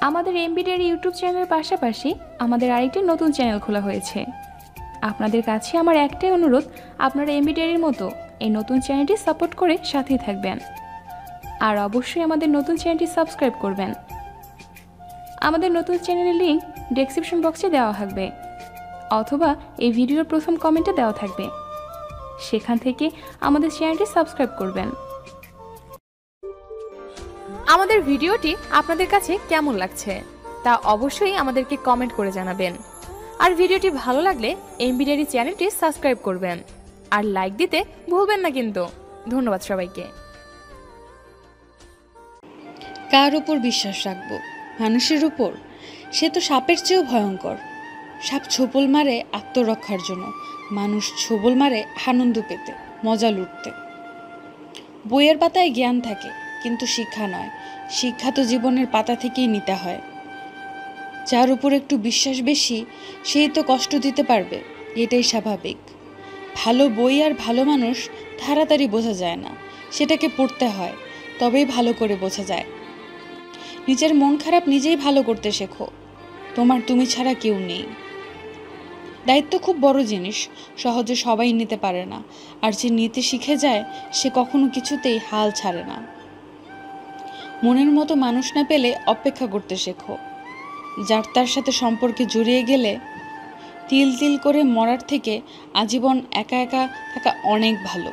আমাদের এমবিডির ইউটিউব চ্যানেলের পাশাপাশি আমাদের আরেকটি নতুন চ্যানেল খোলা হয়েছে। আপনাদের কাছে আমার একটাই অনুরোধ, আপনারা এমবিডির মতো এই নতুন চ্যানেলটি সাপোর্ট করে সাথেই থাকবেন। আর অবশ্যই আমাদের নতুন চ্যানেলটি সাবস্ক্রাইব করবেন। আমাদের নতুন চ্যানেলের লিঙ্ক ডেসক্রিপশন বক্সে দেওয়া থাকবে, অথবা এই ভিডিওর প্রথম কমেন্টে দেওয়া থাকবে। সেখান থেকে আমাদের চ্যানেলটি সাবস্ক্রাইব করবেন। আমাদের ভিডিওটি আপনাদের কাছে কেমন লাগছে তা অবশ্যই আমাদেরকে কমেন্ট করে জানাবেন। আর ভিডিওটি ভালো লাগলে এমবিডিআরি চ্যানেলটি সাবস্ক্রাইব করবেন আর লাইক দিতে ভুলবেন না কিন্তু। ধন্যবাদ সবাইকে। কার উপর বিশ্বাস রাখবো? মানুষের উপর? সে তো সাপের চেয়েও ভয়ঙ্কর। সাপ ছোবল মারে আত্মরক্ষার জন্য, মানুষ ছোবল মারে আনন্দ পেতে, মজা লুটতে। বইয়ের পাতায় জ্ঞান থাকে, কিন্তু শিক্ষা নয়। শিক্ষা তো জীবনের পাতা থেকেই নিতে হয়। যার উপর একটু বিশ্বাস বেশি, সেই তো কষ্ট দিতে পারবে, এটাই স্বাভাবিক। ভালো বই আর ভালো মানুষ তাড়াতাড়ি বোঝা যায় না, সেটাকে পড়তে হয়, তবেই ভালো করে বোঝা যায়। নিজের মন খারাপ নিজেই ভালো করতে শেখো, তোমার তুমি ছাড়া কেউ নেই। দায়িত্ব খুব বড় জিনিস, সহজে সবাই নিতে পারে না, আর যে নিতে শিখে যায় সে কখনো কিছুতেই হাল ছাড়ে না। মনের মতো মানুষ না পেলে অপেক্ষা করতে শেখো। যার তার সাথে সম্পর্কে জড়িয়ে গেলে তিল তিল করে মরার থেকে আজীবন একা একা থাকা অনেক ভালো।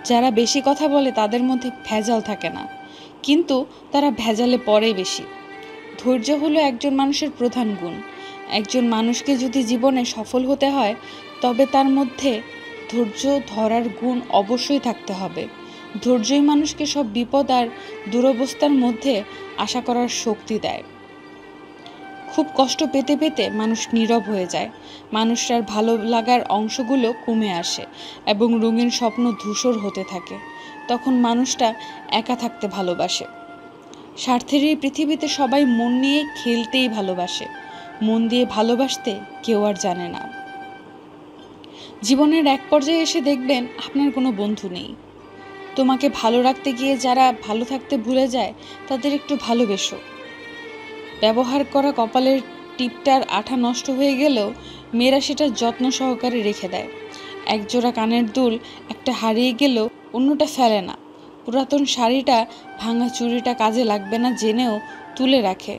যারা বেশি কথা বলে তাদের মধ্যে ভেজাল থাকে না, কিন্তু তারা ভেজালে পড়ে বেশি। ধৈর্য হলো একজন মানুষের প্রধান গুণ। একজন মানুষকে যদি জীবনে সফল হতে হয়, তবে তার মধ্যে ধৈর্য ধরার গুণ অবশ্যই থাকতে হবে। ধৈর্যই মানুষকে সব বিপদ আর দুরবস্থার মধ্যে আশা করার শক্তি দেয়। খুব কষ্ট পেতে পেতে মানুষ নীরব হয়ে যায়, মানুষটার ভালো লাগার অংশগুলো কমে আসে এবং রঙিন স্বপ্ন ধূসর হতে থাকে। তখন মানুষটা একা থাকতে ভালোবাসে। স্বার্থের এই পৃথিবীতে সবাই মন নিয়ে খেলতেই ভালোবাসে, মন দিয়ে ভালোবাসতে কেউ আর জানে না। জীবনের এক পর্যায়ে এসে দেখবেন আপনার কোনো বন্ধু নেই। তোমাকে ভালো রাখতে গিয়ে যারা ভালো থাকতে ভুলে যায়, তাদের একটু ভালোবেসো। ব্যবহার করা কপালের টিপটার আঠা নষ্ট হয়ে গেলেও মেয়েরা সেটা যত্ন সহকারে রেখে দেয়। একজোড়া কানের দুল একটা হারিয়ে গেলেও অন্যটা ফেলে না। পুরাতন শাড়িটা, ভাঙা চুড়িটা কাজে লাগবে না জেনেও তুলে রাখে,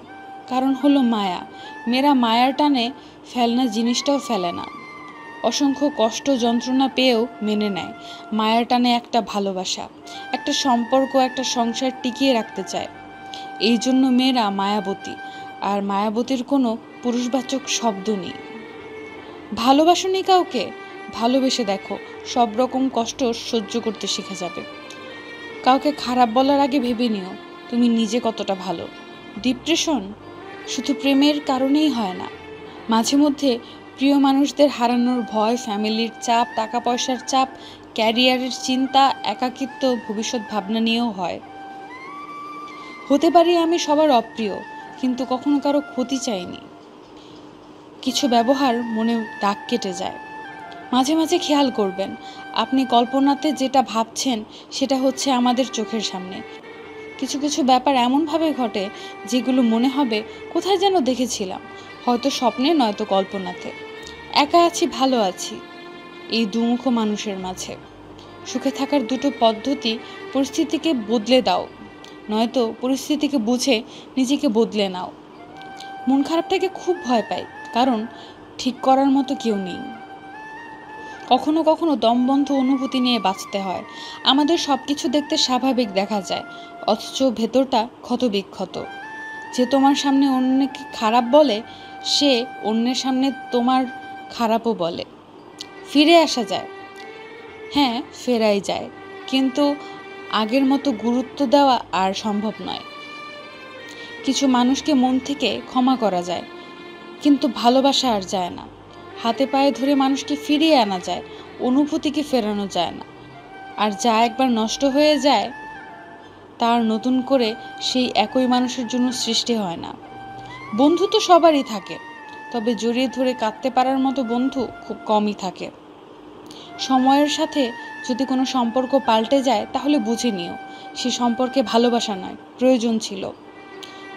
কারণ হলো মায়া। মেয়েরা মায়ার টানে ফেলনা জিনিসটাও ফেলে না। অসংখ্য কষ্ট যন্ত্রণা পেয়েও মেনে নেয়। মায়ার টানে একটা ভালোবাসা, একটা সম্পর্ক, একটা সংসার টিকিয়ে রাখতে চায়। এই জন্য মেয়েরা মায়াবতী, আর মায়াবতীর কোনো পুরুষবাচক শব্দ নেই। ভালোবাসনি কাউকে, ভালোবেসে দেখো, সব রকম কষ্ট সহ্য করতে শিখে যাবে। কাউকে খারাপ বলার আগে ভেবে নিও তুমি নিজে কতটা ভালো। ডিপ্রেশন শুধু প্রেমের কারণেই হয় না, মাঝে মধ্যে প্রিয় মানুষদের হারানোর ভয়, ফ্যামিলির চাপ, টাকা পয়সার চাপ, ক্যারিয়ারের চিন্তা, একাকিত্ব, ভবিষ্যৎ ভাবনা নিয়েও হয়। হতে পারি আমি সবার অপ্রিয়, কিন্তু কখনো কারো ক্ষতি চাইনি। কিছু ব্যবহার মনে দাগ কেটে যায়। মাঝে মাঝে খেয়াল করবেন, আপনি কল্পনাতে যেটা ভাবছেন সেটা হচ্ছে আমাদের চোখের সামনে। কিছু কিছু ব্যাপার এমনভাবে ঘটে যেগুলো মনে হবে কোথায় যেন দেখেছিলাম, হয়তো স্বপ্নে, নয়তো কল্পনাতে। একা আছি, ভালো আছি, এই দুমুখো মানুষের মাঝে। সুখে থাকার দুটো পদ্ধতি: পরিস্থিতিকে বদলে দাও, নয়তো পরিস্থিতিকে বুঝে নিজেকে বদলে নাও। মন খারাপটাকে খুব ভয় পাই, কারণ ঠিক করার মতো কেউ নেই। কখনো কখনো দমবন্ধ অনুভূতি নিয়ে বাঁচতে হয়। আমাদের সব কিছু দেখতে স্বাভাবিক দেখা যায়, অথচ ভেতরটা ক্ষতবিক্ষত। যে তোমার সামনে অন্যকে খারাপ বলে, সে অন্যের সামনে তোমার খারাপও বলে। ফিরে আসা যায়, হ্যাঁ ফেরাই যায়, কিন্তু আগের মতো গুরুত্ব দেওয়া আর সম্ভব নয়। কিছু মানুষকে মন থেকে ক্ষমা করা যায়, কিন্তু ভালোবাসা আর যায় না। হাতে পায়ে ধরে মানুষকে ফিরিয়ে আনা যায়, অনুভূতিকে ফেরানো যায় না। আর যা একবার নষ্ট হয়ে যায়, তার নতুন করে সেই একই মানুষের জন্য সৃষ্টি হয় না। বন্ধু তো সবারই থাকে, তবে জড়িয়ে ধরে কাঁদতে পারার মতো বন্ধু খুব কমই থাকে। সময়ের সাথে যদি কোনো সম্পর্ক পাল্টে যায়, তাহলে বুঝে নিও সে সম্পর্কে ভালোবাসা নয়, প্রয়োজন ছিল।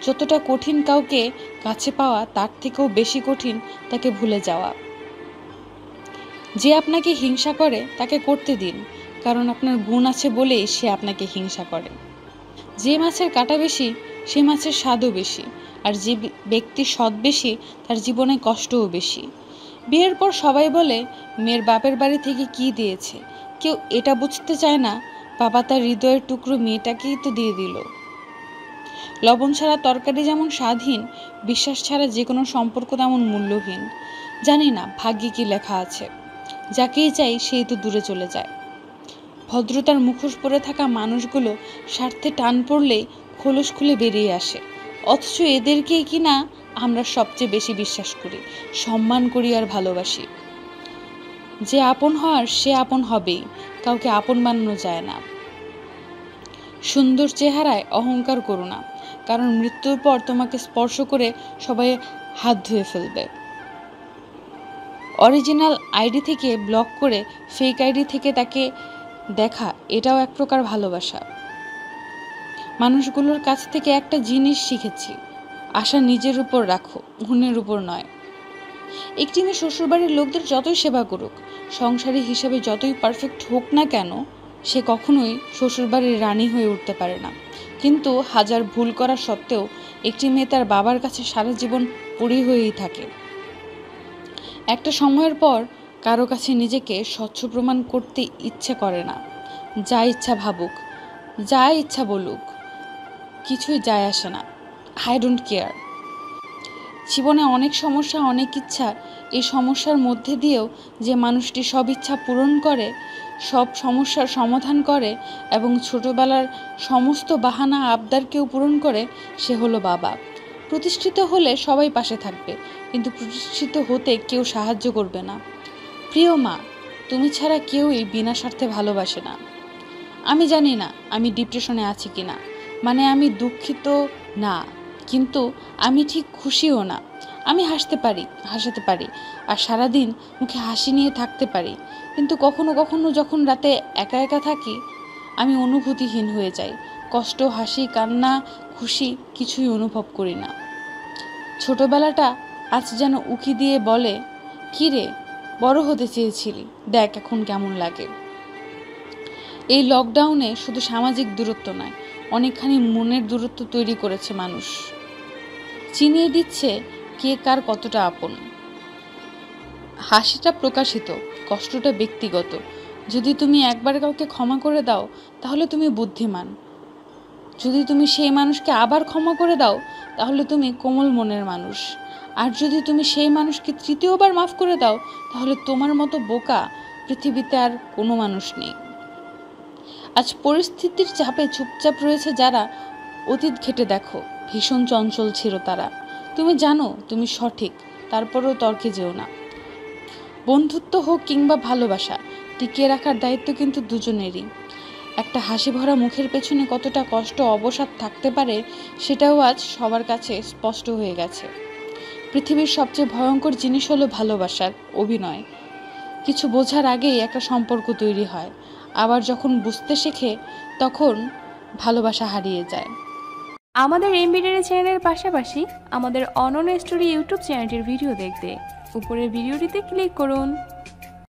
যতটা কঠিন কাউকে কাছে পাওয়া, তার থেকেও বেশি কঠিন তাকে ভুলে যাওয়া। যে আপনাকে হিংসা করে তাকে করতে দিন, কারণ আপনার গুণ আছে বলেই সে আপনাকে হিংসা করে। যে মাছের কাঁটা বেশি সে মাছের স্বাদও বেশি, আর যে ব্যক্তি সৎ বেশি তার জীবনে কষ্টও বেশি। বিয়ের পর সবাই বলে মেয়ের বাপের বাড়ি থেকে কি দিয়েছে, কেউ এটা বুঝতে চায় না বাবা তার হৃদয়ের টুকরো মেয়েটাকেই তো দিয়ে দিল। লবণ ছাড়া তরকারি যেমন স্বাদহীন, বিশ্বাস ছাড়া যে কোনো সম্পর্ক তেমন মূল্যহীন। জানি না ভাগ্যে কি লেখা আছে, যাকেই চাই সেই তো দূরে চলে যায়। ভদ্রতার মুখোশ পরে থাকা মানুষগুলো স্বার্থে টান পড়লেই খোলস খুলে বেরিয়ে আসে, অথচ এদেরকেই কিনা আমরা সবচেয়ে বেশি বিশ্বাস করি, সম্মান করি আর ভালোবাসি। যে আপন হওয়ার সে আপন হবেই, কাউকে আপন বানানো যায় না। সুন্দর চেহারায় অহংকার করো না, কারণ মৃত্যুর পর তোমাকে স্পর্শ করে সবাই হাত ধুয়ে ফেলবে। অরিজিনাল আইডি থেকে ব্লক করে ফেক আইডি থেকে তাকে দেখা, এটাও এক প্রকার ভালোবাসা। মানুষগুলোর কাছ থেকে একটা জিনিস শিখেছি, আশা নিজের উপর রাখো, অন্যের উপর নয়। একটি মেয়ে শ্বশুরবাড়ির লোকদের যতই সেবা করুক, সংসারী হিসেবে যতই পারফেক্ট হোক না কেন, সে কখনোই শ্বশুরবাড়ির রানী হয়ে উঠতে পারে না। কিন্তু হাজার ভুল করা সত্ত্বেও একটি মেয়ে তার বাবার কাছে সারা জীবন পরি হয়েই থাকে। একটা সময়ের পর কারো কাছে নিজেকে স্বচ্ছ প্রমাণ করতে ইচ্ছে করে না। যা ইচ্ছা ভাবুক, যা ইচ্ছা বলুক, কিছুই যায় আসে না। I don't care. জীবনে অনেক সমস্যা, অনেক ইচ্ছা, এই সমস্যার মধ্যে দিয়েও যে মানুষটি সব ইচ্ছা পূরণ করে, সব সমস্যার সমাধান করে এবং ছোটবেলার সমস্ত বাহানা আবদারকেও পূরণ করে, সে হলো বাবা। প্রতিষ্ঠিত হলে সবাই পাশে থাকবে, কিন্তু প্রতিষ্ঠিত হতে কেউ সাহায্য করবে না। প্রিয় মা, তুমি ছাড়া কেউই বিনা স্বার্থে ভালোবাসে না। আমি জানি না আমি ডিপ্রেশনে আছি কিনা, মানে আমি দুঃখিত না, কিন্তু আমি ঠিক খুশিও না। আমি হাসতে পারি, হাসাতে পারি, আর সারাদিন মুখে হাসি নিয়ে থাকতে পারি, কিন্তু কখনো কখনো যখন রাতে একা একা থাকি, আমি অনুভূতিহীন হয়ে যাই। কষ্ট, হাসি, কান্না, খুশি কিছুই অনুভব করি না। ছোটবেলাটা আজ যেন উকি দিয়ে বলে, কি রে, বড় হতে চেয়েছিলি, দেখ এখন কেমন লাগে। এই লকডাউনে শুধু সামাজিক দূরত্ব নয়, অনেকখানি মনের দূরত্ব তৈরি করেছে মানুষ। চিনিয়ে দিচ্ছে কে কার কতটা আপন। হাসিটা প্রকাশিত, কষ্টটা ব্যক্তিগত। যদি তুমি একবার কাউকে ক্ষমা করে দাও, তাহলে তুমি বুদ্ধিমান। যদি তুমি সেই মানুষকে আবার ক্ষমা করে দাও, তাহলে তুমি কোমল মনের মানুষ। আর যদি তুমি সেই মানুষকে তৃতীয়বার মাফ করে দাও, তাহলে তোমার মতো বোকা পৃথিবীতে আর কোনো মানুষ নেই। আজ পরিস্থিতির চাপে চুপচাপ রয়েছে যারা, অতীত ঘেটে দেখো, ভীষণ চঞ্চল ছিল তারা। তুমি জানো তুমি সঠিক, তারপরেও তর্কে যেও না। বন্ধুত্ব হোক কিংবা ভালোবাসা, টিকিয়ে রাখার দায়িত্ব কিন্তু দুজনেরই। একটা হাসি ভরা মুখের পেছনে কতটা কষ্ট, অবসাদ থাকতে পারে, সেটাও আজ সবার কাছে স্পষ্ট হয়ে গেছে। পৃথিবীর সবচেয়ে ভয়ঙ্কর জিনিস হলো ভালোবাসার অভিনয়। কিছু বোঝার আগেই একটা সম্পর্ক তৈরি হয়, আবার যখন বুঝতে শেখে তখন ভালোবাসা হারিয়ে যায়। আমাদের এমবিডিডি চ্যানেলের পাশাপাশি আমাদের অনন্য স্টোরি ইউটিউব চ্যানেলটির ভিডিও দেখতে উপরের ভিডিওটিতে ক্লিক করুন।